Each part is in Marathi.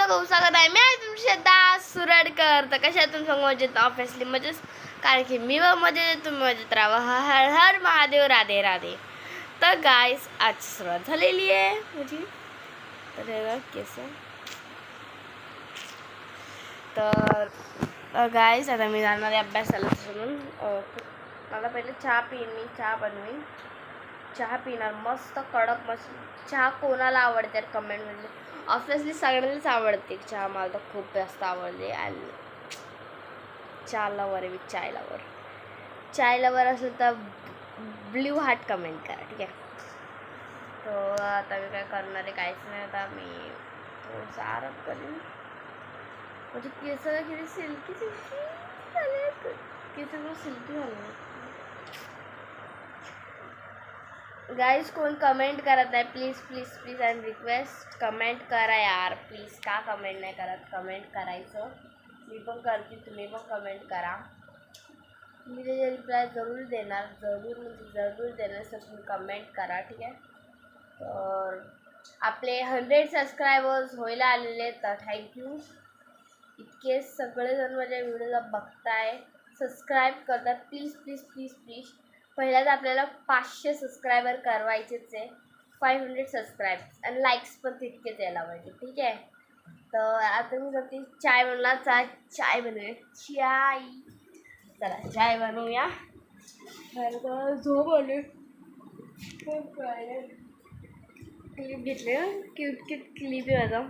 खूप स्वागत आहे. मी आहे तुमची श्रद्धा सुरडकर. तर कशा तुम्ही सांगू मजेत? ऑब्विसली मजेत, कारण की मी व मजेत तुम्ही मजेत राहा. हर हर महादेव, राधे राधे. तर गाईस आज सुरुवात झालेली आहे माझी. तर केस तर गाईस आता मी जाणार आहे अभ्यासाला. म्हणून मला पहिले चहा चहा बनवीन. चहा पिणार मस्त कडक मस्त चहा. कोणाला आवडते कमेंटमध्ये. ऑब्वियसली सगळ्यांनाच आवडते चहा. मला तर खूप जास्त आवडते. चहा लवर आहे मी. चाय लवर असेल तर ब्ल्यू हार्ट कमेंट करा, ठीक आहे. तर आता मी काय करणार आहे काहीच नाही. आता मी थोडंसं आराम करेन. म्हणजे केस किती सिल्की झाले. केस सिल्की झाले. गाइस कोण कमेंट करत नाही. Please please please and request comment करा यार प्लीज. का कमेंट नाही करत? कमेंट करायचं. मी पण करते, तुम्ही पण कमेंट करा. मी त्याचे रिप्लाय जरूर देणार. जरूर देणार. तर तुम्ही कमेंट करा, ठीक आहे. तर आपले 100 सबस्क्रायबर्स व्हायला आलेले. तर थँक्यू. इतके सगळेजण माझ्या व्हिडिओला बघताय, सबस्क्राईब करतात. Please please please please. पहिल्यांदा आपल्याला 500 सबस्क्रायबर करवायचेच आहे. 500 सबस्क्राईब्स आणि लाईक्स पण तितकेच यायला पाहिजे, ठीक आहे. तर आता मी करते चाय बनवला. चाय बनवूया. चला चाय बनवूया. झोप आली. क्लिप घेतले. क्यूट क्लिप आहे माझा.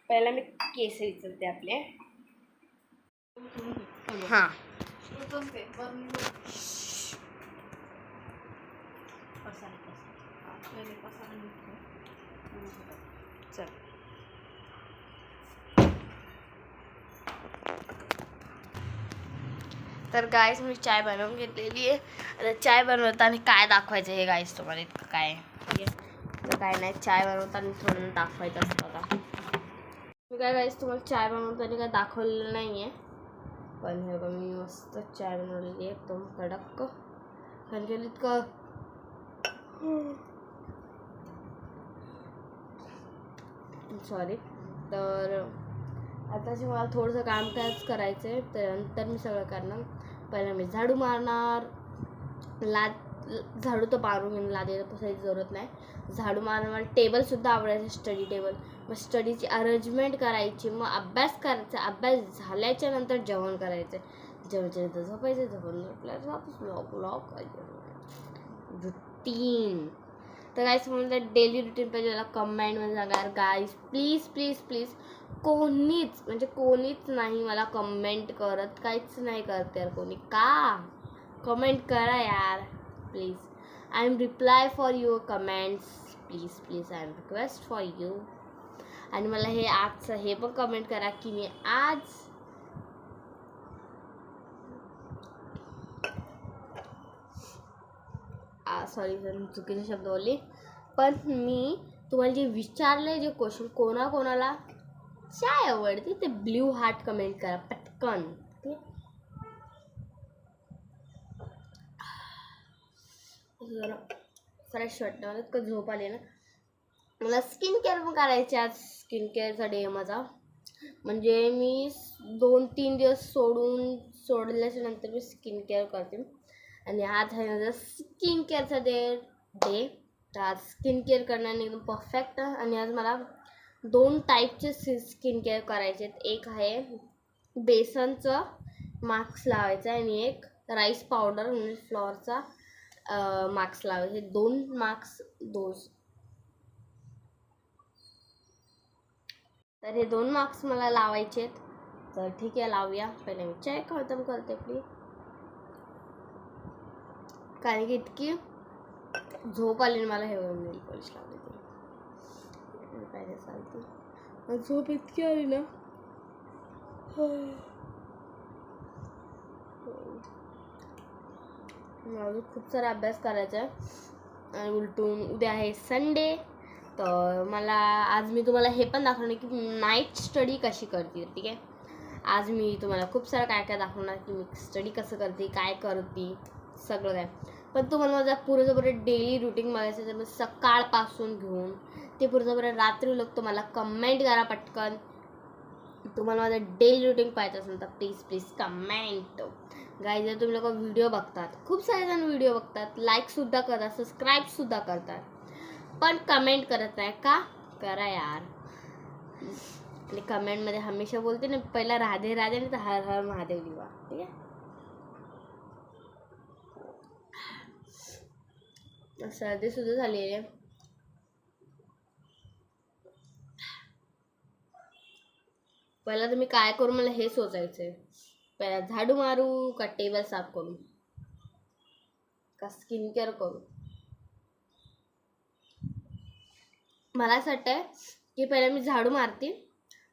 पहिला मी केस विचारते आपले. हां चल. तर गाईस मी चाय बनवून घेतलेली आहे. आता चाय बनवताना काय दाखवायचं हे गाईस तुम्हाला इतकं काय ठीक आहे. तर काय नाही, चाय बनवताना थोडं दाखवायचं असतं. आता मी काय गाईस तुम्हाला चाय बनवताना काय दाखवलेलं नाही आहे. पण हे बघा मी मस्त चाय बनवलेली आहे एकदम कडक. कारण की इतकं सॉरी. तर आताचे मला थोडंसं कामकाज करायचं आहे. त्यानंतर मी सगळं करणार. पहिलं मी झाडू मारणार. झाडू तर मारून घेऊन लादायला पुसायची जरूरत नाही. झाडू मारणार. टेबलसुद्धा आवडायचं, स्टडी टेबल. मग स्टडीची अरेंजमेंट करायची. मग अभ्यास करायचा. अभ्यास झाल्याच्या नंतर जेवण करायचं. जेवणाच्या नंतर झोपायचं. झोपून वापस ब्लॉग रुटीन. तर गाईस म्हणून डेली रुटीन पाहिजे मला कमेंटमध्ये सांगा गाईस. Please please please. कोणीच नाही मला कमेंट करत. काहीच नाही करत यार कोणी. का कमेंट करा यार please. I am reply for your comments. Please please I am request for you. आणि मला हे आजचं हे पण कमेंट करा की मी आज सॉरी चुकीचे शब्द बोलले. पण मी तुम्हाला जे विचारले जे क्वेश्चन कोणाला चाय आवडते ते ब्ल्यू हार्ट कमेंट करा पटकन. जरा फ्रेश वाटतं मला. इतकं झोप आले ना. मला स्किन केअर पण करायची आज. स्किन केअरचा डे माझा. म्हणजे मी 2-3 दिवस सोडल्याच्या नंतर मी स्किन केअर करते. आणि आज आहे माझा स्किन केअरचा डे. तर आज स्किन केअर करण्याने एकदम परफेक्ट. आणि आज मला 2 टाईपचे स्किन केअर करायचे आहेत. एक आहे बेसनचं मास्क लावायचं आहे आणि एक राईस पावडर म्हणजे फ्लॉरचा मास्क लावायचे. हे 2 मास्क तर हे 2 मास्क मला लावायचे आहेत. तर ठीक आहे लावूया. पहिले मी चाय खतम करते प्लीज. कारण की इतकी झोप आली मला. हे नेल पॉलिश लावली तरी काय चालते. झोप इतकी आली ना. मला खूप सारा अभ्यास करायचा आहे. आणि उलटून उद्या आहे संडे. तर मला आज मी तुम्हाला हे पण दाखवणार की नाईट स्टडी कशी करते, ठीक आहे. आज मी तुम्हाला खूप सारं काय दाखवणार की मी स्टडी कसं करते, काय करते, सगळं काय. पण तुम्हाला माझा पुरेसं डेली रुटीन बघायचं तर मग सकाळपासून घेऊन ते पुरेसं रात्री लोक तुम्हाला कमेंट करा पटकन. तुम्हाला माझं डेली रुटीन पाहायचं असेल तर प्लीज कमेंट. गाईज जर तुम्ही लोक व्हिडिओ बघतात, खूप सारे जण व्हिडिओ बघतात, लाईकसुद्धा करतात, सबस्क्राईबसुद्धा करतात, पण कमेंट करत नाही का? करा यार. आणि कमेंटमध्ये हमेशा बोलते ना, पहिला राधे राधे नाही तर हर हर महादेव लिहा. ठीक आहे. सर्दी सुद्धा झाली आहे. पहिला तुम्ही काय करू मला हे सोचायचंय. पहिला झाडू मारू का टेबल साफ करू का स्किन केअर करू? मला असं वाटतंय की पहिला मी झाडू मारते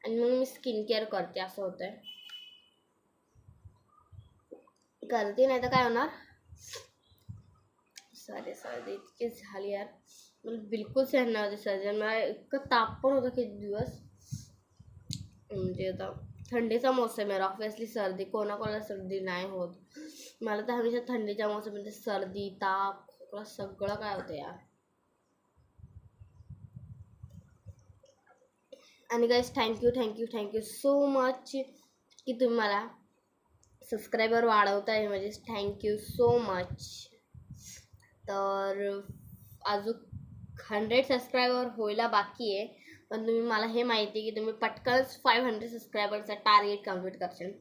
आणि मग मी स्किन केअर करते. असं होतंय. करते नाही तर काय होणार. सर्दी इतकी झाली यार, मला बिलकुल सहन नाही होते सर्दी. मला इतकं ताप पण होतं किती दिवस. म्हणजे आता थंडीचा मोसम आहे, ऑब्व्हियसली सर्दी कोणाकोणाला सर्दी नाही होत. मला तर हमेशा थंडीच्या मोसममध्ये सर्दी, ताप, खोकला सगळं काय होतं यार. आणि गाईज थँक्यू सो मच की तुम्ही मला सबस्क्रायबर वाढवताय. म्हणजे थँक्यू सो मच. तर अजून 100 सबस्क्रायबर व्हायला बाकी आहे, पण तुम्ही मला हे माहिती आहे की तुम्ही पटकनच 500 सबस्क्रायबरचा टार्गेट कम्प्लीट करशील.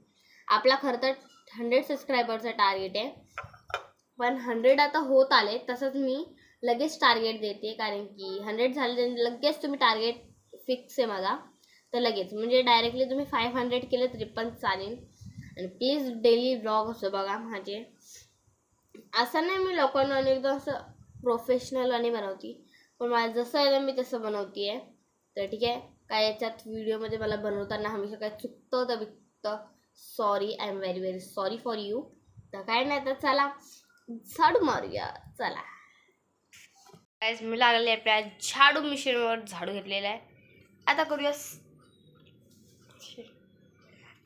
आपला खरं तर 100 सबस्क्रायबरचा टार्गेट आहे, पण 100 आता होत आले. तसंच मी लगेच टार्गेट देते, कारण की 100 झाले लगेच तुम्ही टार्गेट फिक्स आहे माझा. तर लगेच म्हणजे डायरेक्टली तुम्ही 500 केले तरी पण चालेल. आणि प्लीज डेली व्लॉग असं बघा माझे. असं नाही मी लोकांना एकदम असं प्रोफेशनलवाणी बनवते, पण मला जसं आहे मी तसं बनवते आहे. तर ठीक आहे. काय याच्यात व्हिडिओमध्ये मला बनवताना हमेशा काय चुकतं तर बिकतं, sorry, I am very sorry for you. तर काय नाही, तर चला झाडू मारूया. चला गाईज, मी लागले आपल्या झाडू मशीनवर झाडू घेतलेला आहे.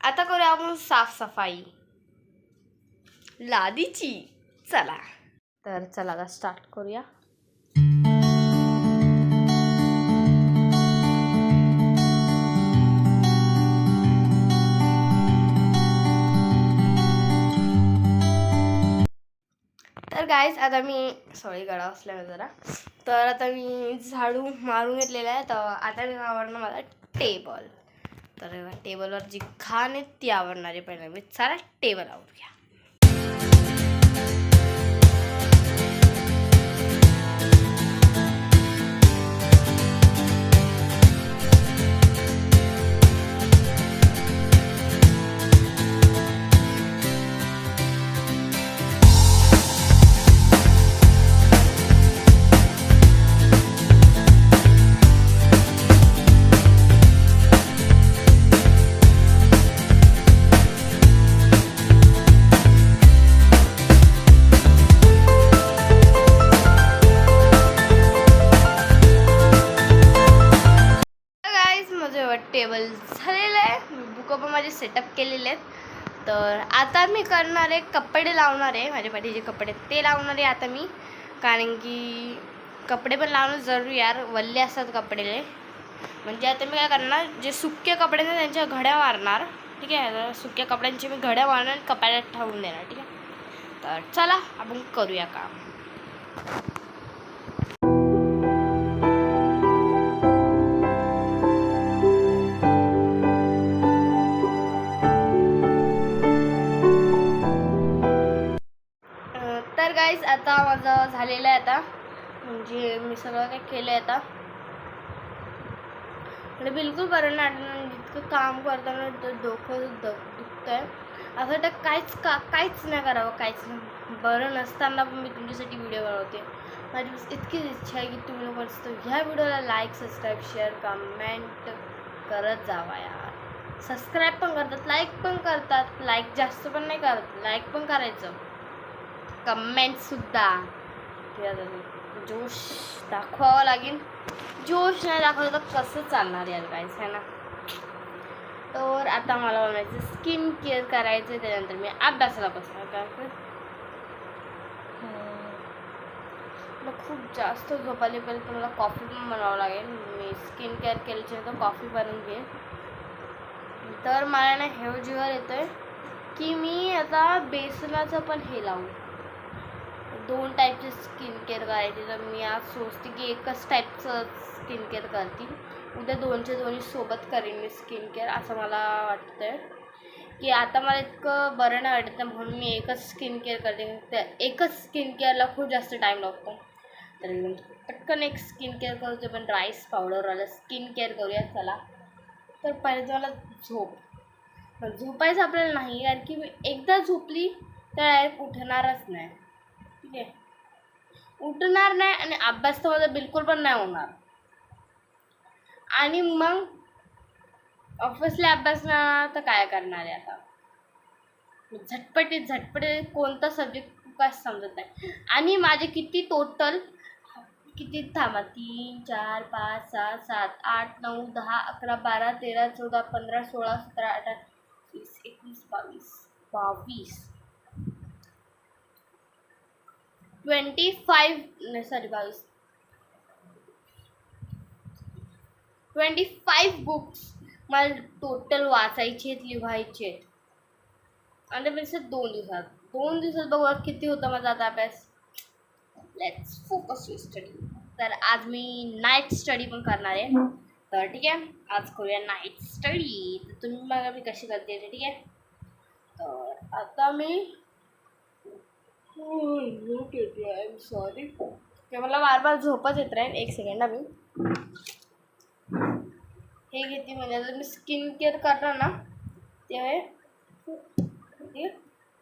आता करूया आपण साफसफाई लादीची. चला तर चला आता स्टार्ट करूया. तर गाईज आता मी गळा असल्यामुळे जरा, तर आता मी झाडू मारून घेतलेला आहे. तर आता मी आवडणार मला टेबल. तर टेबलवर जी घाण आहे ती आवडणार आहे. पहिला मी चला टेबल आवरूया. टेबल झालेलं आहे. बुकं पण माझे सेटअप केलेले आहेत. तर आता मी करणार आहे कपडे लावणार आहे. माझ्या पाठी जे कपडे ते लावणार आहे आता मी, कारण की कपडे पण लावणं जरूरी यार. वल्ले असतात कपडे. म्हणजे आता मी काय करणार, जे सुके कपडे ना त्यांच्या घड्या मारणार. ठीक आहे. सुक्या कपड्यांची मी घड्या मारणार, कपड्यात ठेवून देणार. ठीक आहे. तर चला आपण करूया काम. तर गाईज आता माझं झालेलं आहे. आता म्हणजे मी सगळं काही केलं आहे. आता मला बिलकुल बरं नाही. जितकं काम करताना डोकं दुखतं आहे. असं वाटतं काहीच नाही करावं. काहीच नाही. बरं नसताना पण मी तुमच्यासाठी व्हिडिओ बनवते. माझी बस इतकीच इच्छा आहे की तुम्ही लोक ह्या व्हिडिओला लाईक, सबस्क्राईब, शेअर, कमेंट करत जावा यार. सबस्क्राईब पण करतात, लाईक पण करतात. लाईक जास्त पण नाही करत, लाईक पण करायचं. कमेंटसुद्धा. जोश दाखवावं लागेल. जोश नाही दाखवलं तर कसं चालणार यार गाईस, है ना. तर आता मला बनायचं स्किन केअर करायचं. त्यानंतर मी अभ्यासाला बसणार. मला खूप जास्त झोप आली, पण मला कॉफी पण बनावं लागेल. मी स्किन केअर केल्याच्या तर कॉफी बनवून घेईन. तर मला ना हे जीवर येतं आहे की मी आता बेसनाचं पण हे लावू. 2 टाईपचे स्किन केअर करायचे. तर मी आज सोचते की एकच टाईपचं स्किन केअर करतील. उद्या 2च्या दोन्ही सोबत करेन मी स्किन केअर, असं मला वाटतं आहे. की आता मला इतकं बरं नाही वाटत नाही, म्हणून मी एकच स्किन केअर करते. त्या एकच स्किन केअरला खूप जास्त टाईम लागतो. तर एकदम पटकन एक स्किन केअर करतो. पण राईस पावडरवाला स्किन केअर करूया चला. तर पहिले मला झोपायचं आपल्याला नाही, कारण की मी एकदा झोपली तर डायरेक्ट उठणारच नाही. ठीक आहे, उठणार नाही आणि अभ्यास तर माझा बिलकुल पण नाही होणार. आणि मग ऑफिसला अभ्यास नाही तर काय करणार आहे आता. झटपटीत कोणता सब्जेक्ट काय समजत नाही. आणि माझे किती टोटल किती थांबा 3 4 5 6 7 8 9 10 11 12 13 14 15 16 17 18 20 21 22 25 बुक्स मला टोटल वाचायचे आहेत, लिहायचे आहेत. आणि म्हणजे 2 दिवसात बघा किती होता माझा आता अभ्यास. Let's focus you study. तर आज मी नाईट स्टडी पण करणार आहे. तर ठीक आहे, आज करूया नाईट स्टडी. तर तुम्ही बघा मी कशी करते ते. ठीक आहे, तर आता मी झोप येते. आय एम सॉरी, मला बार झोपच येत राहील. 1 सेकंड ना, मी हे घेते. म्हणजे जर मी स्किन केअर करणार ना ते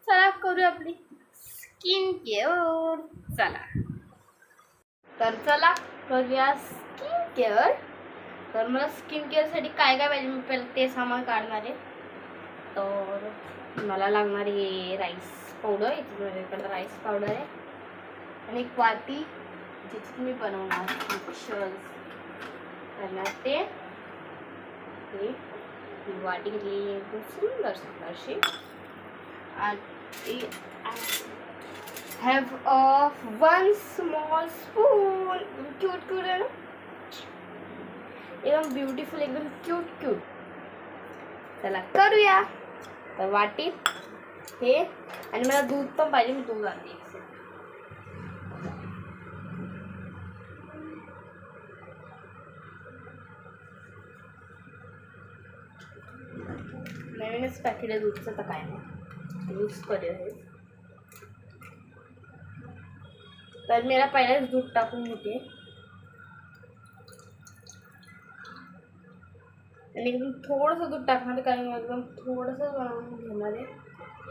चला करूया आपली स्किन केअर. चला तर चला करूया स्किन केअर. तर मला स्किन केअरसाठी काय काय पाहिजे मी पहिले ते सामान काढणार आहे. तर मला लागणार आहे राईस पावडर. इथे माझ्याकडे राईस पावडर आहे आणि एक वाटी जिथे मी बनवणार मिक्सचर्स करणार ते. ही वाटी घेतली एकदम सुंदर अशी. आणि have one small spoon. Cute आहे ना, एकदम ब्युटिफुल, एकदम क्यूट. चला करूया. तर वाटी हे, आणि मला दूध पण पाहिजे. मी दूध आणते. नवीनच पॅकेट आहे दूधचं, तर काय नाही यूज करूया. तर मी पहिलेच दूध टाकून घेते आणि एकदम थोडंसं दूध टाकणार, कारण एकदम थोडंसं बनवून घेणार आहे.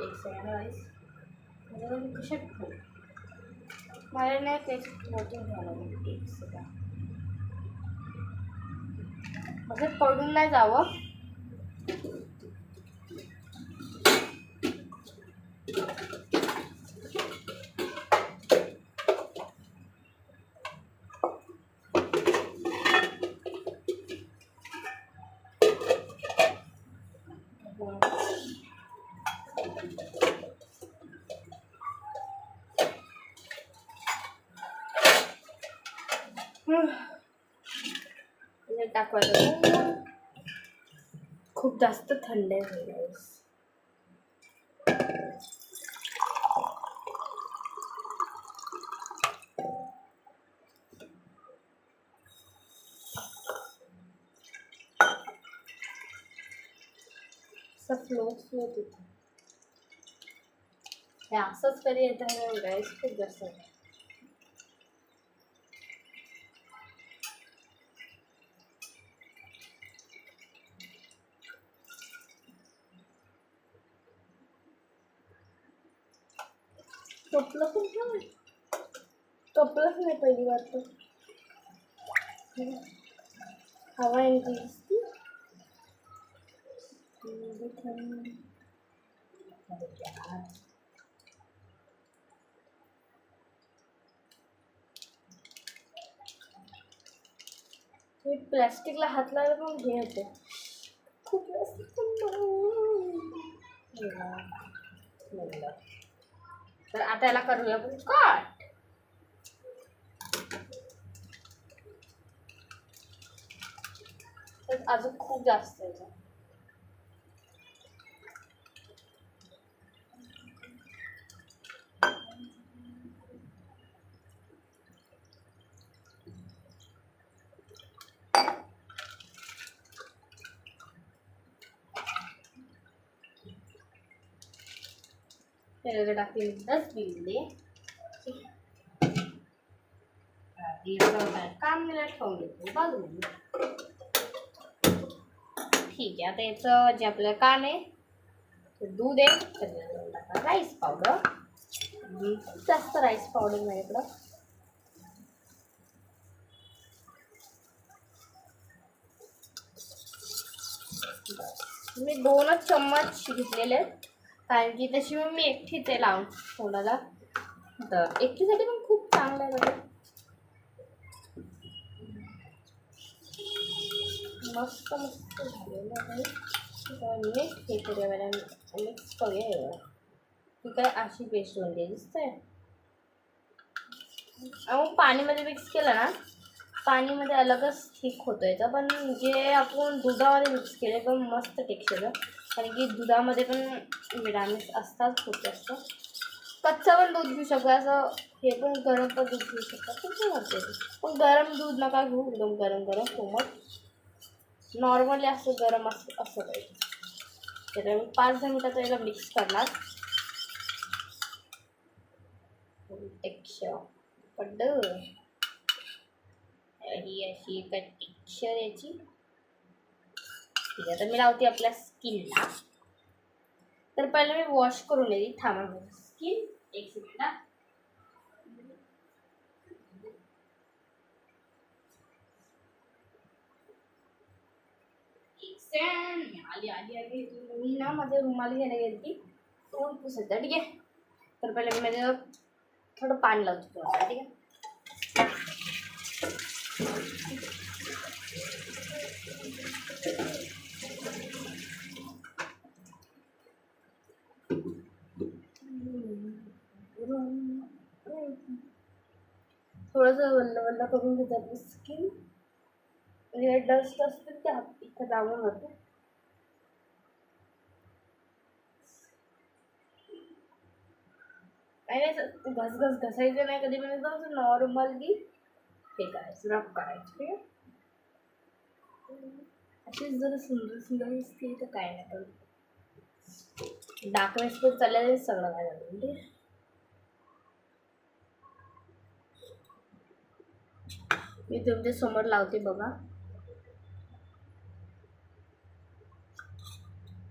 1 सेकंड राईस कसे मला नाही त्याची मोठं घ्यायला लागेल. 1 सेकंड, असं पडून नाही जावं. टाकवायचं खूप जास्त थंड आहे. फ्लोट येतो हे असंच कधी येतं गाईस, खूप जास्त. टोपलंच नाही पहिली बार. तर हवा येते प्लास्टिकला हात लावला पण हे होते खूप प्लास्टिक. तर आता याला करूया आपण कट. तर अजून खूप जास्त आहे. त्याला टाकले 10 मिनिटे. काम मला ठेवून देतो बाजून. ठीक आहे. आता याचं जे आपलं काम आहे ते दूध आहे, त्याच्यात टाका राईस पावडर. खूप जास्त राईस पावडर माझ्याकडं. मी 2च चम्मच घेतलेले आहेत, कारण की तशी मग मी एकटीच आहे लावून थोडाला. तर एकटीसाठी पण खूप चांगलं आहे बघा. मस्त मस्त झालेलं आहे. मीठ हे करूया मला मिक्स करूया. ठीक आहे, अशी पेस्ट बनते दिसतंय. मग पाणीमध्ये मिक्स केलं ना, पाणीमध्ये अलगच ठीक होतं याचं. पण जे आपण दुधामध्ये मिक्स केलं पण मस्त टेक्स्चर आहे, कारण की दुधामध्ये पण विटामिन्स असतात खूप जास्त. कच्चं पण दूध घेऊ शकतो, असं हे पण गरम पण दूध घेऊ शकतात, खूप छान वाटते. पण गरम दूध नका घेऊ, एकदम गरम गरम कोमट, नॉर्मली असं गरम असं पाहिजे. त्याला मी 5-10 मिनिटात याला मिक्स करणार. टेक्स्चर पडलं ही अशी एक टेक्स्चर याची. ठीक आहे, तर मी लावते आपल्या स्किनला. तर पहिले मी वॉश करून येते. थांबा स्किन एक सेकंड. आली मी ना माझ्या रुमाला घ्यायला गेली, तोंड पुसायचं. ठीक आहे, तर पहिले मी माझं थोडं पाणी लावतो तुम्हाला. ठीक आहे, थोडंसं वल्ल वल्ल करून घेतात स्किन, म्हणजे डस्ट असते त्या इथं जाऊन होते. नाही घसघस घसायचं नाही कधी पण, एकदम नॉर्मली हे करायचं, रब करायचं. ठीक आहे, अशीच जर सुंदर सुंदर दिसते तर काय नाही, पण डार्कनेस पण चाललेलं सगळं काय झालं. ठीक आहे, मी तुमच्या समोर लावते बघा.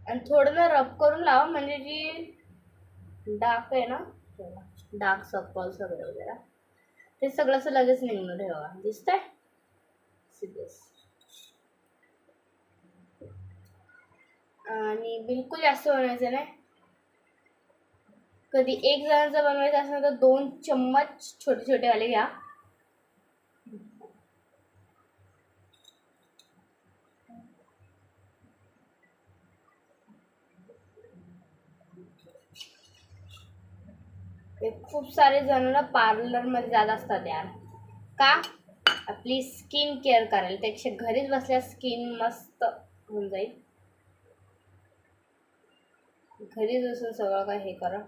आणि थोडं ना रब करून लावा, म्हणजे जी डार्क आहे ना, डार्क सर्कल्स वगैरे वगैरे ते सगळं असं लगेच निघून ठेवा. दिसतंय सिरियस. आणि बिलकुल जास्त बनवायचं नाही. कधी एक जणांचं बनवायचं असेल तर 2 चम्मच छोटे छोटे वाले घ्या. खूप सारे जण ना पार्लरमध्ये जात असतात यार, का आपली स्किन केअर करायला. त्यापेक्षा घरीच बसल्या स्किन मस्त होऊन जाईल. घरीच बसून सगळं काय हे करा.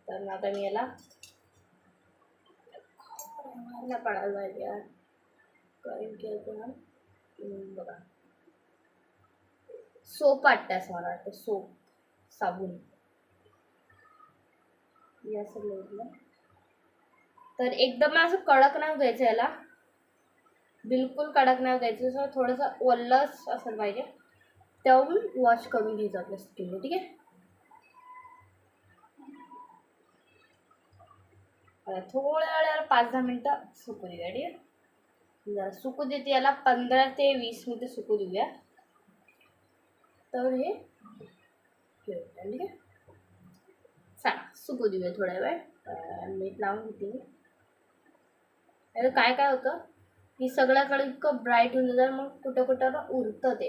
तर आता मी याला पडायला पाहिजे यार, कारण की बघा सोप वाटतं असं मला वाटतं, सोप साबण या सगळं. तर एकदम असं कडक नाही द्यायचं याला, बिलकुल कडक नाही द्यायचं, असं थोडंसं ओलच असलं पाहिजे. तेव्हा वॉश करून घ्यायचं आपल्या स्किनला. ठीक आहे, थोड्या वेळाला 5-10 मिनटं सुकू देऊया. ठीक आहे, जरा सुकू देते याला, 15 ते 20 मिनिटं सुकू देऊया. तर हे ठीक आहे, चला सुकू देऊया थोड्या वेळ. मीठ लावून घेते. अरे काय काय होतं की सगळ्याकडे इतकं ब्राईट होऊन जातं, मग कुठं कुठं ना उरतं ते.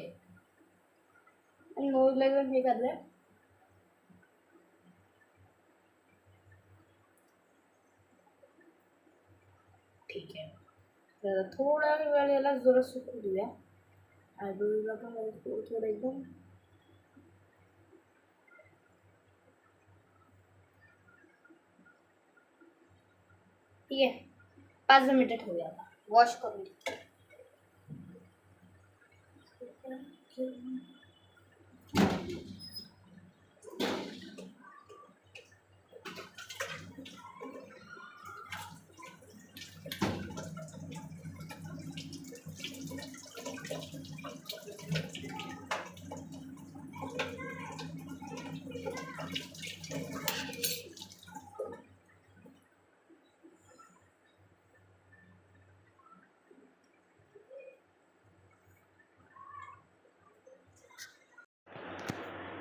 आणि नोजला घेऊन हे करलं. ठीक आहे. तर थोडा वेळ याला जरा सुकू देऊया. आयब्रोला पण थोडं एकदम ठीक आहे. 5-10 मिनिटं ठेवूया. आता वॉश करून घेऊ.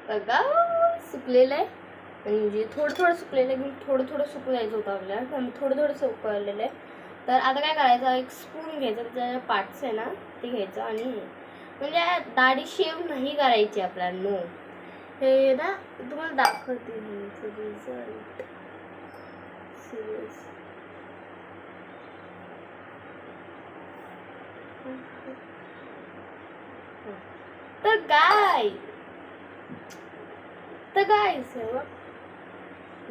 बघा सुकलेलं आहे. म्हणजे थोडं सुकलेलं आहे. थोडं सुकू द्यायचं होतं आपल्याला. थोडं सुकवलेलं आहे. तर आता काय करायचं, एक स्पून घ्यायचं, त्याच्या पार्ट्स आहे ना ते घ्यायचं आणि म्हणजे दाढी शेव नाही करायची आपल्याला. नो, हे ना तुम्हाला दाखवते रिझल्ट. सिरियस तर काय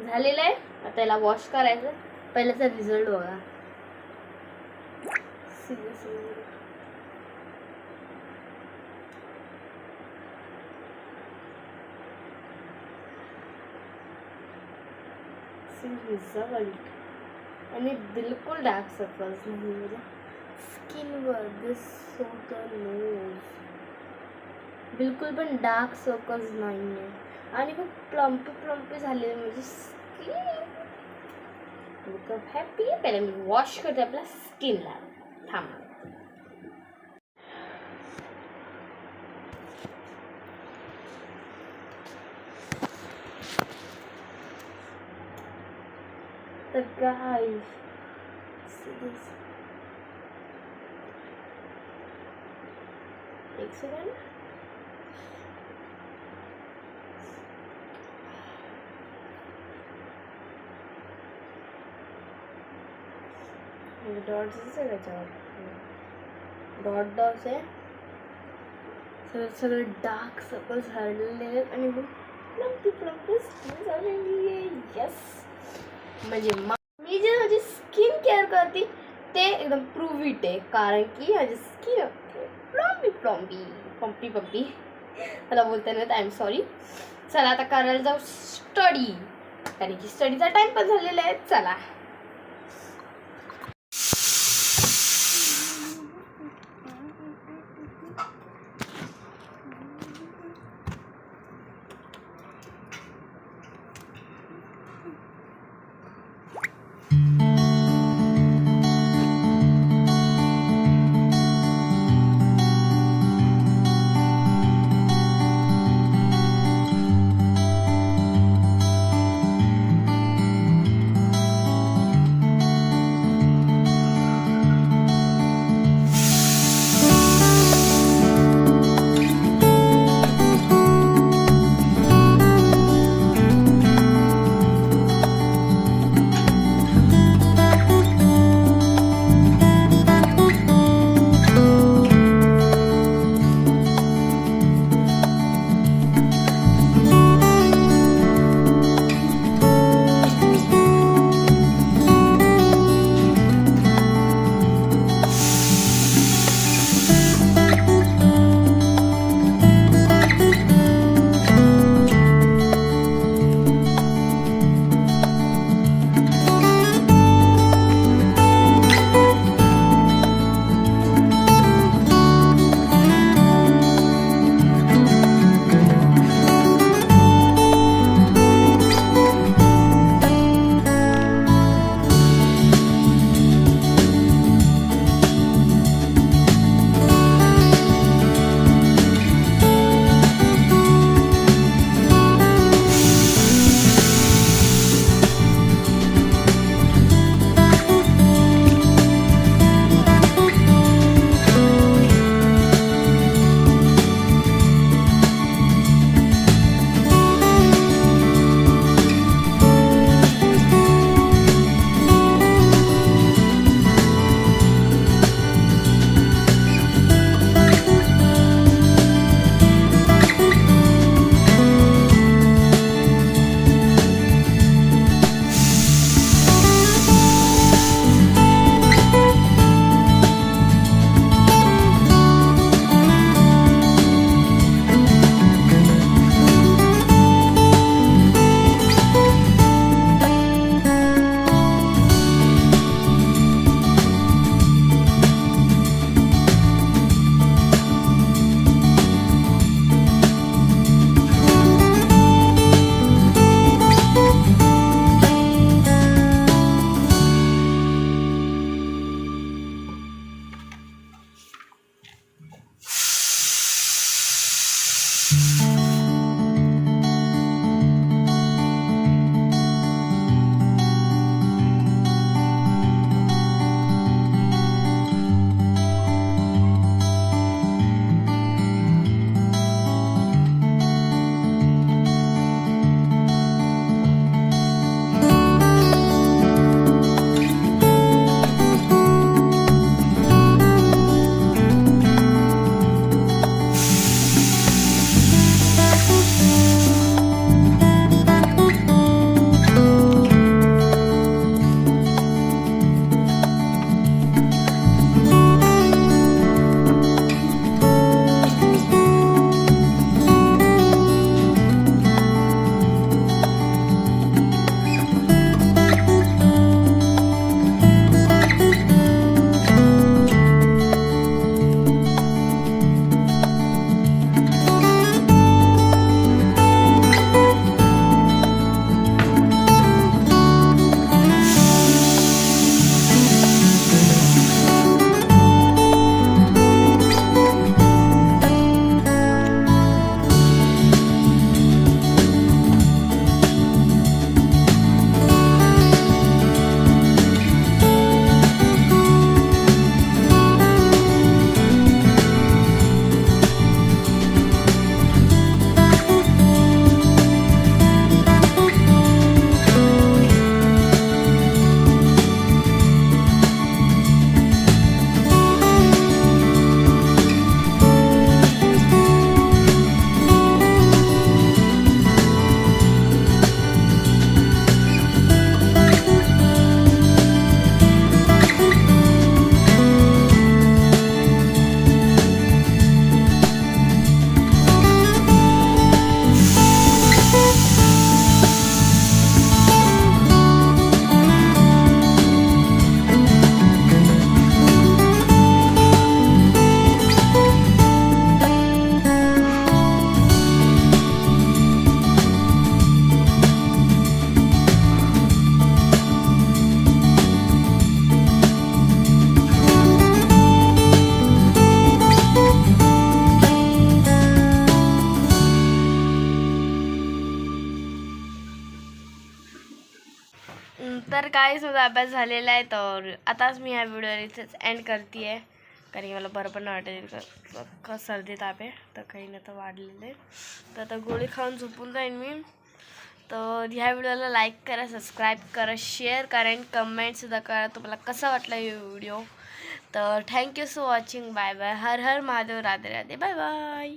झालेलं आहे. आता याला वॉश करायचं. पहिल्याचा रिझल्ट बघा. रिझल्ट आणि बिलकुल डार्क सर्कल्स नाही म्हणजे स्किनवर. दिस होतं नोज, बिलकुल पण डार्क सर्कल्स नाही आहे आणि खूप प्लम्पी झालेले म्हणजे स्किन. Makeup happy. पहिले मी वॉश करते आपल्या स्किनला. थांबा. तर गाइस एक सेकंड. डॉट्स आहे त्याच्यावर. डॉट्स आहे. सगळे डार्क सर्कल्स झालेले आहेत आणि प्लम्पी स्किन झालेली आहे. यस, म्हणजे मी जे माझी स्किन केअर करते ते एकदम प्रूव्ह इट आहे. कारण की माझी स्किन पम्पी मला बोलता नाही. I am sorry. चला आता करायला जाऊ स्टडी. कारण की स्टडीचा टाइम पण झालेला आहे. चला. तर काहीच माझा अभ्यास झालेला आहे. तर आताच मी ह्या व्हिडिओ इथेच एंड करते आहे, कारण की मला बरं पण नाही वाटेल सर्दी ताप आहे. तर काही नाही तर वाढलेले, तर आता गोळी खाऊन झोपून जाईन मी. तर ह्या व्हिडिओला लाईक करा, सबस्क्राईब करा, शेअर करा आणि कमेंटसुद्धा करा तुम्हाला कसा वाटला हे व्हिडिओ. तर thank you so watching. Bye bye. हर हर महादेव. राधे राधे. Bye bye.